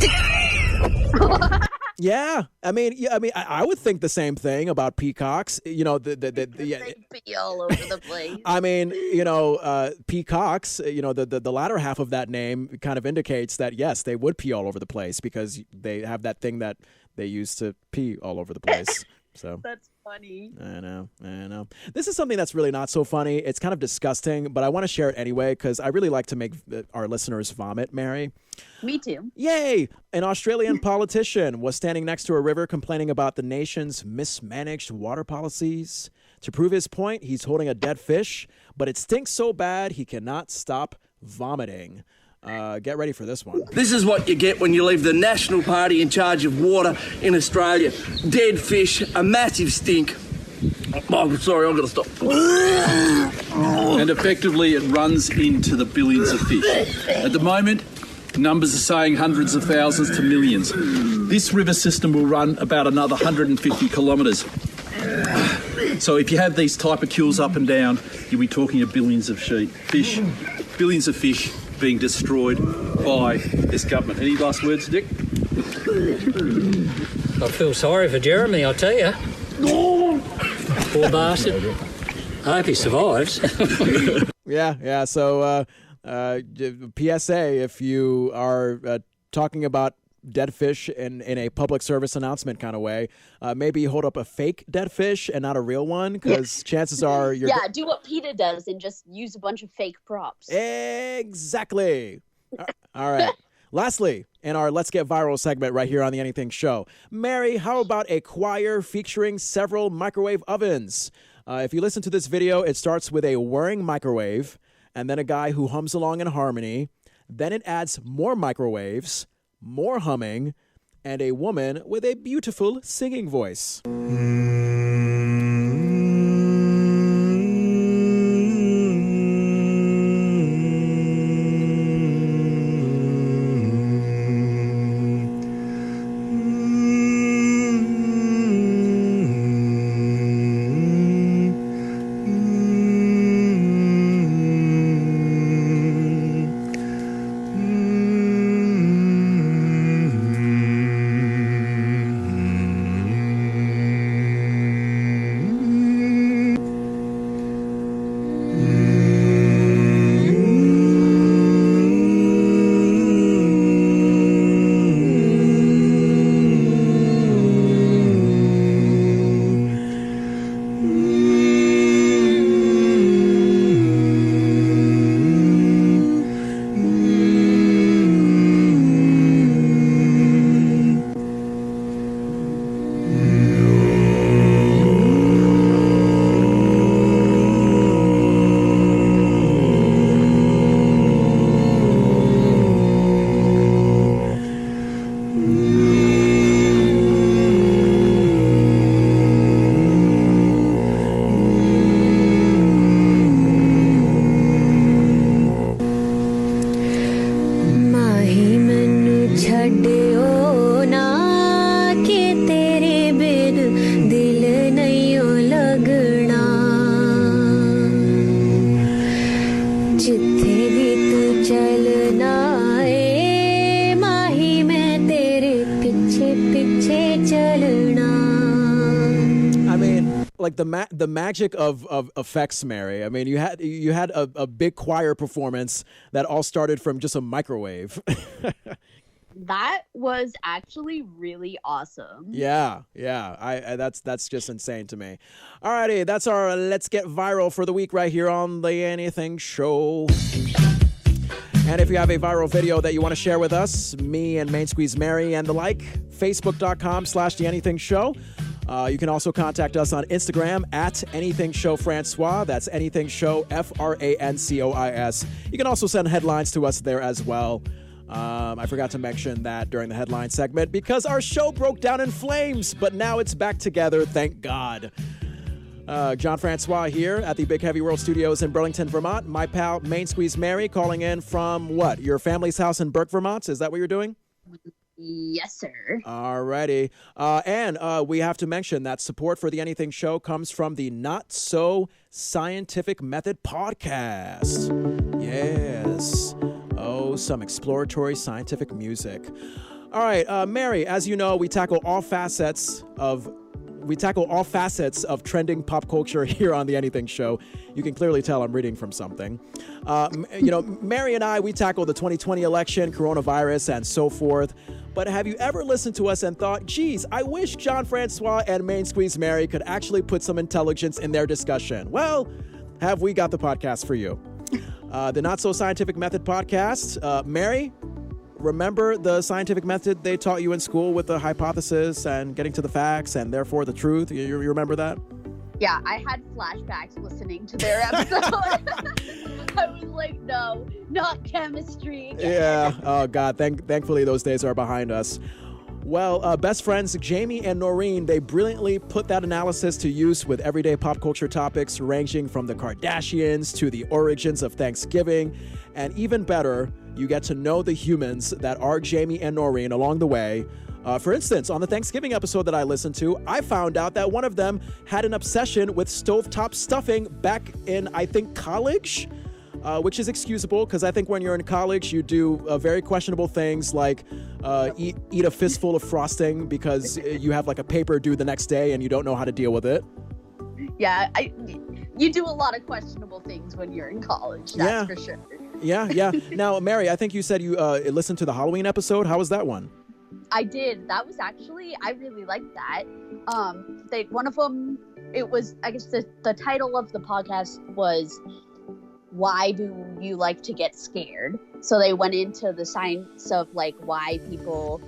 Yeah, I mean, I would think the same thing about peacocks. You know, They pee all over the place. I mean, you know, peacocks. You know, the latter half of that name kind of indicates that yes, they would pee all over the place because they have that thing that they use to pee all over the place. So that's funny. I know. This is something that's really not so funny. It's kind of disgusting, but I want to share it anyway because I really like to make our listeners vomit, Mary. Me too. Yay! An Australian politician was standing next to a river complaining about the nation's mismanaged water policies. To prove his point, he's holding a dead fish, but it stinks so bad he cannot stop vomiting. Get ready for this one. This is what you get when you leave the National Party in charge of water in Australia. Dead fish, a massive stink. I'm sorry, I'm going to stop. And effectively, it runs into the billions of fish. At the moment, numbers are saying hundreds of thousands to millions. This river system will run about another 150 kilometres. So if you have these type of quills up and down, you'll be talking of billions of fish, billions of fish being destroyed by this government. Any last words, Dick? I feel sorry for Jeremy, I tell you. Poor bastard. I hope he survives. Yeah. So, PSA, if you are talking about dead fish in a public service announcement kind of way, maybe hold up a fake dead fish and not a real one, because chances are you're... Yeah, do what PETA does and just use a bunch of fake props. Exactly. All right. Lastly, in our Let's Get Viral segment right here on The Anything Show, Mary, how about a choir featuring several microwave ovens? If you listen to this video, it starts with a whirring microwave and then a guy who hums along in harmony. Then it adds more microwaves, more humming, and a woman with a beautiful singing voice. Like the magic of effects, Mary. I mean, you had a big choir performance that all started from just a microwave. That was actually really awesome. Yeah. I that's just insane to me. Alrighty, that's our Let's Get Viral for the week right here on The Anything Show. And if you have a viral video that you want to share with us, me and Main Squeeze Mary and the like, Facebook.com/The Anything Show. You can also contact us on Instagram at Anything Show Francois. That's Anything Show FRANCOIS. You can also send headlines to us there as well. I forgot to mention that during the headline segment because our show broke down in flames, but now it's back together, thank God. John Francois here at the Big Heavy World Studios in Burlington, Vermont. My pal Main Squeeze Mary calling in from what? Your family's house in Burke, Vermont? Is that what you're doing? Yes, sir. Alrighty. And we have to mention that support for The Anything Show comes from the Not So Scientific Method podcast. Yes. Oh, some exploratory scientific music. All right, Mary, as you know, we tackle all facets of trending pop culture here on The Anything Show. You can clearly tell I'm reading from something. Mary and I, we tackle the 2020 election, coronavirus, and so forth. But have you ever listened to us and thought, geez, I wish John Francois and Main Squeeze Mary could actually put some intelligence in their discussion? Well, have we got the podcast for you. The Not So Scientific Method podcast. Mary, remember the scientific method they taught you in school with the hypothesis and getting to the facts and therefore the truth? You remember that? Yeah, I had flashbacks listening to their episode. I was like, no, not chemistry. Yeah. Oh, God. Thankfully, those days are behind us. Well, best friends Jamie and Noreen, they brilliantly put that analysis to use with everyday pop culture topics ranging from the Kardashians to the origins of Thanksgiving. And even better, you get to know the humans that are Jamie and Noreen along the way. For instance, on the Thanksgiving episode that I listened to, I found out that one of them had an obsession with stovetop stuffing back in, I think, college. Which is excusable because I think when you're in college, you do very questionable things like eat a fistful of frosting because you have like a paper due the next day and you don't know how to deal with it. Yeah, you do a lot of questionable things when you're in college, that's for sure. Yeah. Now, Mary, I think you said you listened to the Halloween episode. How was that one? I did. That was actually, I really liked that. One of them, it was, I guess the title of the podcast was, why do you like to get scared? So they went into the science of like why people,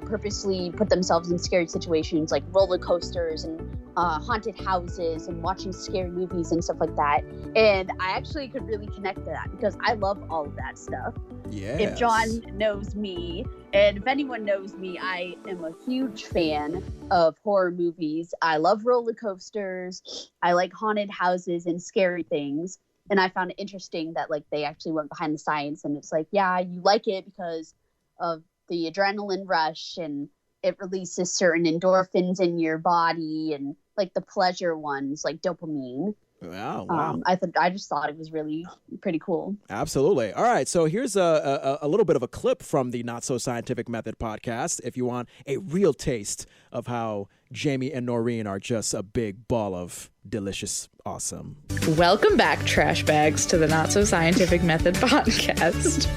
purposely put themselves in scary situations like roller coasters and haunted houses and watching scary movies and stuff like that. And I actually could really connect to that because I love all of that stuff. Yes. If John knows me, and if anyone knows me, I am a huge fan of horror movies. I love roller coasters. I like haunted houses and scary things. And I found it interesting that like they actually went behind the science, and it's like, yeah, you like it because of the adrenaline rush and it releases certain endorphins in your body and like the pleasure ones like dopamine. Wow. I just thought it was really pretty cool. Absolutely. All right. So here's a little bit of a clip from the Not So Scientific Method podcast if you want a real taste of how Jamie and Noreen are just a big ball of delicious awesome. Welcome back, trash bags, to the Not So Scientific Method podcast.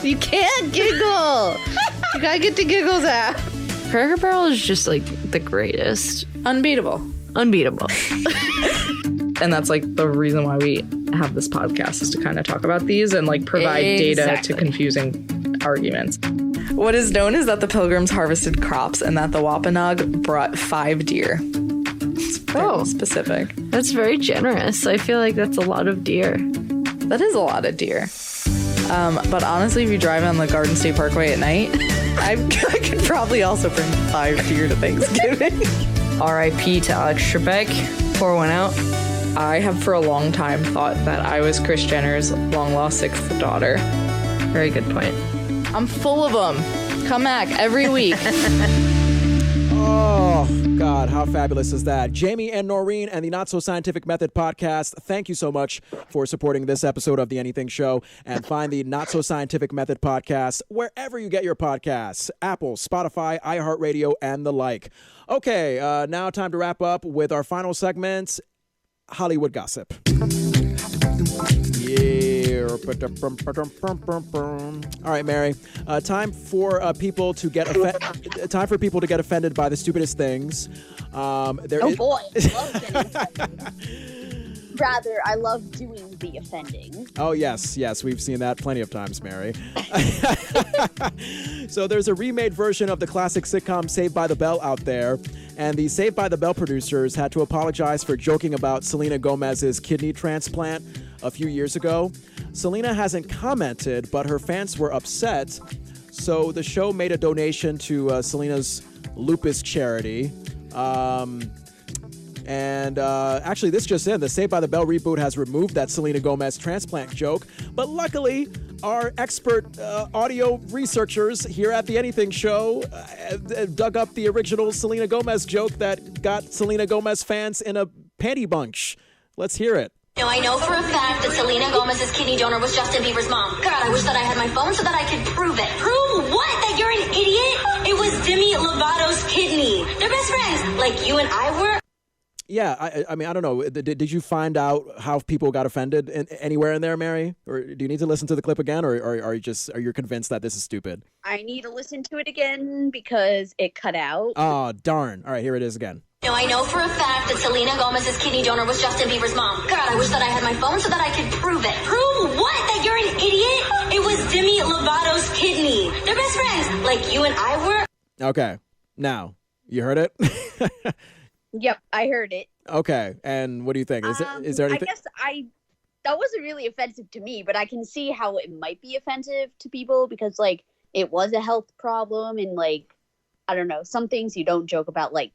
You can't giggle. You gotta get the giggles out. Cracker Barrel is just like the greatest. Unbeatable. And that's like the reason why we have this podcast, is to kind of talk about these and like provide data to confusing arguments. What is known is that the Pilgrims harvested crops and that the Wampanoag brought 5 deer. It's very specific. That's very generous. I feel like that's a lot of deer. That is a lot of deer. But honestly, if you drive on the Garden State Parkway at night, I could probably also bring 5 deer to Thanksgiving. R.I.P. to Alex Trebek. Pour one out. I have for a long time thought that I was Kris Jenner's long-lost 6th daughter. Very good point. I'm full of them. Come back every week. Oh, God, how fabulous is that? Jamie and Noreen and the Not So Scientific Method podcast, thank you so much for supporting this episode of The Anything Show. And find the Not So Scientific Method podcast wherever you get your podcasts. Apple, Spotify, iHeartRadio, and the like. Okay, now time to wrap up with our final segment, Hollywood Gossip. Yeah. All right, Mary. Time for people to get offended by the stupidest things. Boy, rather, I love doing the offending. Oh, yes, we've seen that plenty of times, Mary. So there's a remade version of the classic sitcom Saved by the Bell out there, and the Saved by the Bell producers had to apologize for joking about Selena Gomez's kidney transplant a few years ago. Selena hasn't commented, but her fans were upset, so the show made a donation to Selena's lupus charity. Actually, this just in, the Saved by the Bell reboot has removed that Selena Gomez transplant joke. But luckily, our expert audio researchers here at The Anything Show dug up the original Selena Gomez joke that got Selena Gomez fans in a panty bunch. Let's hear it. Now, I know for a fact that Selena Gomez's kidney donor was Justin Bieber's mom. God, I wish that I had my phone so that I could prove it. Prove what? That you're an idiot? It was Demi Lovato's kidney. They're best friends, like you and I were. Yeah, I mean, I don't know. Did you find out how people got offended anywhere in there, Mary? Or do you need to listen to the clip again, or are you convinced that this is stupid? I need to listen to it again because it cut out. Oh, darn. All right, here it is again. Now, I know for a fact that Selena Gomez's kidney donor was Justin Bieber's mom. God, I wish that I had my phone so that I could prove it. Prove what? That you're an idiot? It was Demi Lovato's kidney. They're best friends, like you and I were. Okay, now, you heard it? Yep, I heard it. Okay, and what do you think? Is there anything? I guess that wasn't really offensive to me, but I can see how it might be offensive to people because, like, it was a health problem, and like, I don't know, some things you don't joke about, like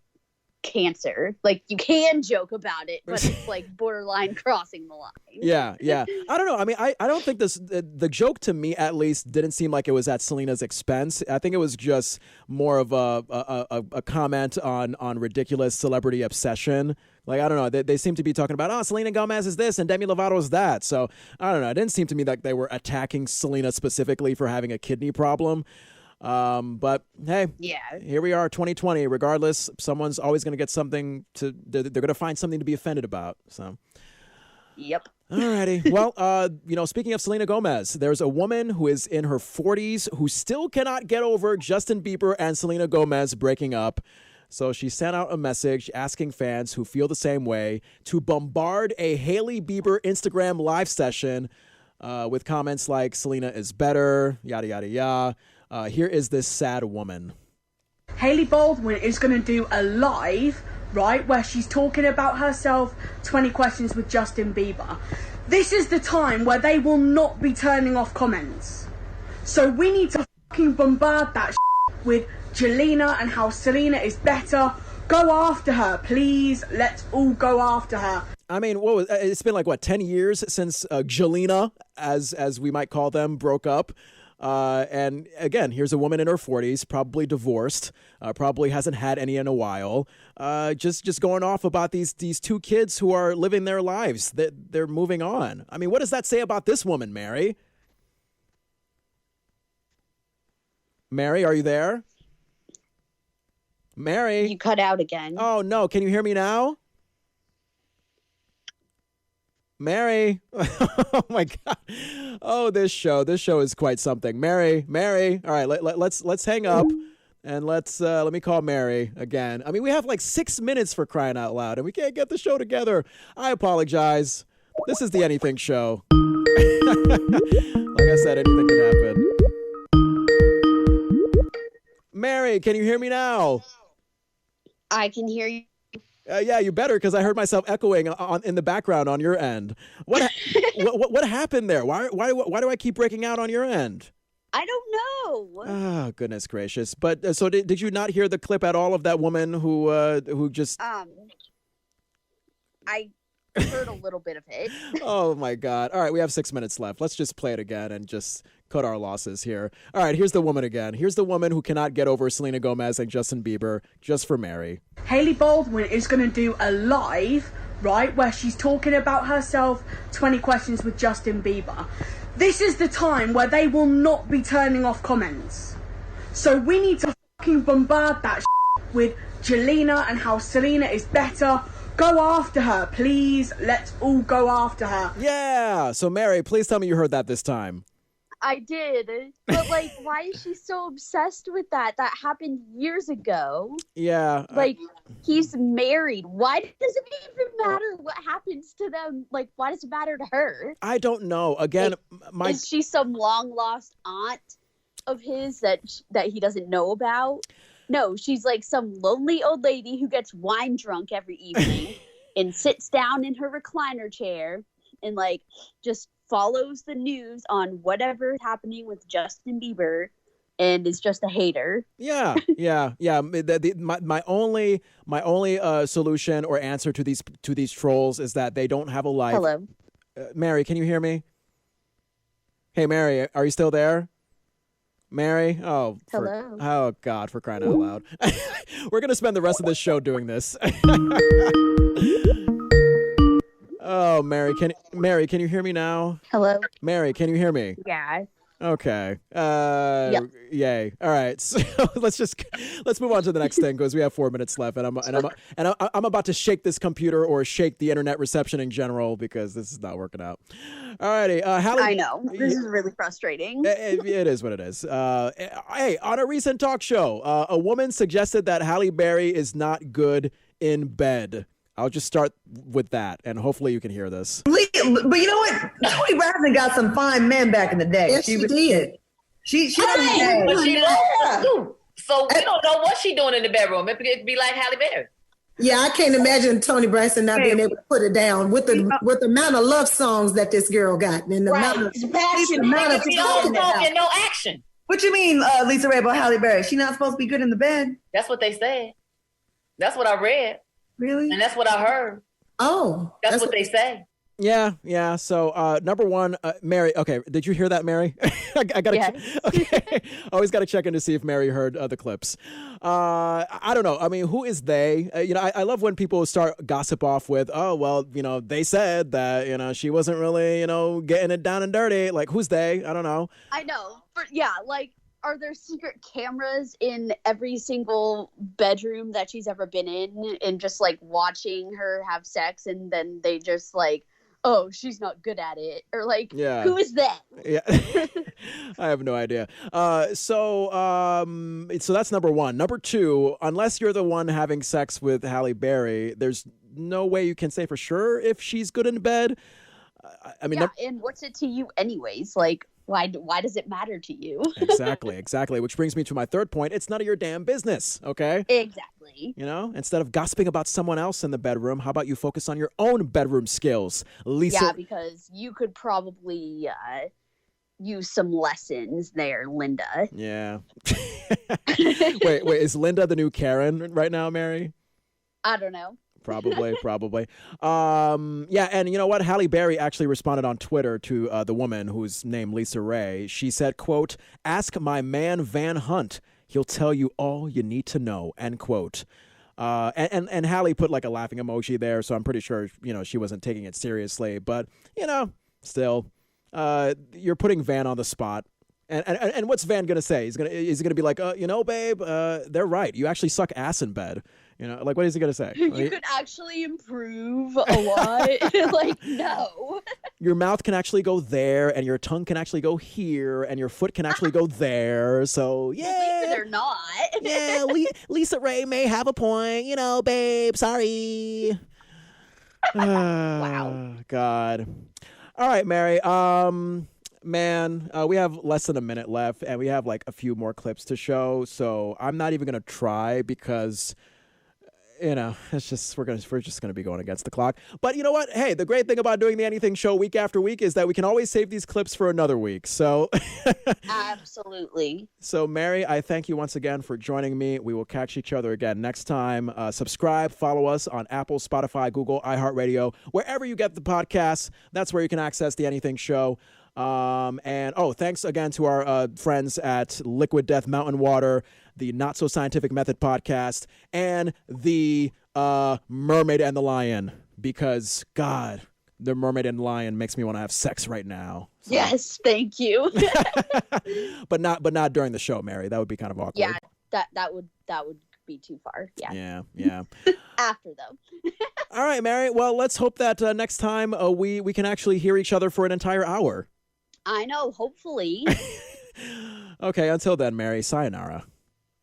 cancer. Like, you can joke about it, but it's like borderline crossing the line. Yeah. I don't know. I mean, I don't think the joke, to me at least, didn't seem like it was at Selena's expense. I think it was just more of a comment on ridiculous celebrity obsession. Like, I don't know. They seem to be talking about, Selena Gomez is this and Demi Lovato is that. So, I don't know. It didn't seem to me like they were attacking Selena specifically for having a kidney problem. But hey, here we are, 2020. Regardless, someone's always going to get something they're going to find something to be offended about. So, yep. Alrighty. Well, speaking of Selena Gomez, there's a woman who is in her 40s who still cannot get over Justin Bieber and Selena Gomez breaking up. So she sent out a message asking fans who feel the same way to bombard a Halle Bieber Instagram live session with comments like Selena is better, yada, yada, yada. Here is this sad woman. Hailey Baldwin is going to do a live, right, where she's talking about herself, 20 questions with Justin Bieber. This is the time where they will not be turning off comments. So we need to fucking bombard that with Jelena and how Selena is better. Go after her, please. Let's all go after her. I mean, it's been 10 years since Jelena, as we might call them, broke up. And again, here's a woman in her 40s, probably divorced, probably hasn't had any in a while, just going off about these two kids who are living their lives. They're moving on. I mean, what does that say about this woman, Mary? Mary, are you there? Mary? You cut out again. Oh, no. Can you hear me now? Mary. Oh, my God. Oh, this show is quite something. Mary. All right, let's hang up and let me call Mary again. I mean, we have 6 minutes for crying out loud, and we can't get the show together. I apologize. This is the Anything Show. Like I said, anything can happen. Mary, can you hear me now? I can hear you. Yeah, you better, because I heard myself echoing in the background on your end. What happened there? Why do I keep breaking out on your end? I don't know. Oh, goodness gracious! But so did you not hear the clip at all of that woman who just? I heard a little bit of it. Oh my God! All right, we have 6 minutes left. Let's just play it again and just cut our losses here. All right, here's the woman again. Here's the woman who cannot get over Selena Gomez and Justin Bieber, just for Mary. Hailey Baldwin is going to do a live, right, where she's talking about herself, 20 questions with Justin Bieber. This is the time where they will not be turning off comments. So we need to fucking bombard that with Jelena and how Selena is better. Go after her, please. Let's all go after her. Yeah. So Mary, please tell me you heard that this time. I did. But why is she so obsessed with that? That happened years ago. Yeah. He's married. Why does it even matter what happens to them? Why does it matter to her? I don't know. Again, is she some long lost aunt of his that he doesn't know about? No, she's some lonely old lady who gets wine drunk every evening and sits down in her recliner chair and just follows the news on whatever is happening with Justin Bieber and is just a hater. Yeah. My only solution or answer to these trolls is that they don't have a life. Hello. Mary, can you hear me? Hey, Mary, are you still there? Mary? Oh, hello. Oh, God, for crying out loud. We're going to spend the rest of this show doing this. Oh, Mary, can you hear me now? Hello? Mary, can you hear me? Yeah. Okay. Yep. Yay. All right. So let's move on to the next thing because we have 4 minutes left, and I'm about to shake this computer or shake the internet reception in general because this is not working out. All righty. Halle, I know. This is really frustrating. It is what it is. Hey, on a recent talk show, a woman suggested that Halle Berry is not good in bed. I'll just start with that, and hopefully you can hear this. But you know what? Toni Braxton got some fine men back in the day. Yes, she did. She but she so we don't know what she's doing in the bedroom. It could be like Halle Berry. Yeah, I can't imagine Toni Braxton not being able to put it down with the amount of love songs that this girl got and the amount of passion, no action. What you mean, Lisa Ray about Halle Berry? She not supposed to be good in the bed? That's what they said. That's what I read. Really? And that's what I heard. Oh. That's what they say. Yeah. So, number one, Mary. Okay, did you hear that, Mary? I gotta. Okay, always got to check in to see if Mary heard the clips. I don't know. I mean, who is they? I love when people start gossip off with, oh well, they said that she wasn't really getting it down and dirty. Like, who's they? I don't know. I know, but yeah, like. Are there secret cameras in every single bedroom that she's ever been in and just like watching her have sex and then they just like, oh, she's not good at it? Or like, who is that? Yeah. I have no idea. So that's number one. Number two, unless you're the one having sex with Halle Berry, there's no way you can say for sure if she's good in bed. I mean, and what's it to you anyways? Like, why does it matter to you? Exactly. Which brings me to my third point. It's none of your damn business, okay? Exactly. Instead of gossiping about someone else in the bedroom, how about you focus on your own bedroom skills? Lisa. Yeah, because you could probably use some lessons there, Linda. Yeah. Wait, is Linda the new Karen right now, Mary? I don't know. Probably. Yeah, and you know what? Halle Berry actually responded on Twitter to the woman who's named Lisa Ray. She said, quote, "Ask my man Van Hunt. He'll tell you all you need to know," end quote. And Halle put like a laughing emoji there, so I'm pretty sure, she wasn't taking it seriously. But, still, you're putting Van on the spot. And what's Van going to say? Is he going to be like, babe, they're right. You actually suck ass in bed. Like, what is he going to say? You could actually improve a lot. Like, no. Your mouth can actually go there, and your tongue can actually go here, and your foot can actually go there. So, yeah. Believe it or not. Yeah, Lisa Ray may have a point. Babe, sorry. Wow. God. All right, Mary. Man, we have less than a minute left, and we have like a few more clips to show. So I'm not even gonna try because, it's just we're just gonna be going against the clock. But you know what? Hey, the great thing about doing the Anything Show week after week is that we can always save these clips for another week. So absolutely. So Mary, I thank you once again for joining me. We will catch each other again next time. Subscribe, follow us on Apple, Spotify, Google, iHeartRadio, wherever you get the podcasts. That's where you can access the Anything Show. Thanks again to our friends at Liquid Death Mountain Water, the Not So Scientific Method podcast, and the Mermaid and the Lion, because God, the Mermaid and the Lion makes me want to have sex right now. So. Yes, thank you. but not during the show, Mary. That would be kind of awkward. Yeah, that would be too far. Yeah. After though. All right, Mary. Well, let's hope that next time we can actually hear each other for an entire hour. I know, hopefully. Okay, until then, Mary, sayonara.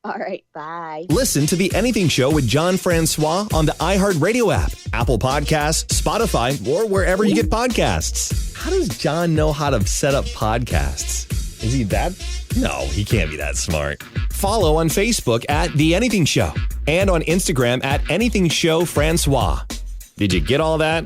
All right, bye. Listen to The Anything Show with John Francois on the iHeartRadio app, Apple Podcasts, Spotify, or wherever you get podcasts. How does John know how to set up podcasts? Is he that? No, he can't be that smart. Follow on Facebook at The Anything Show and on Instagram at Anything Show Francois. Did you get all that?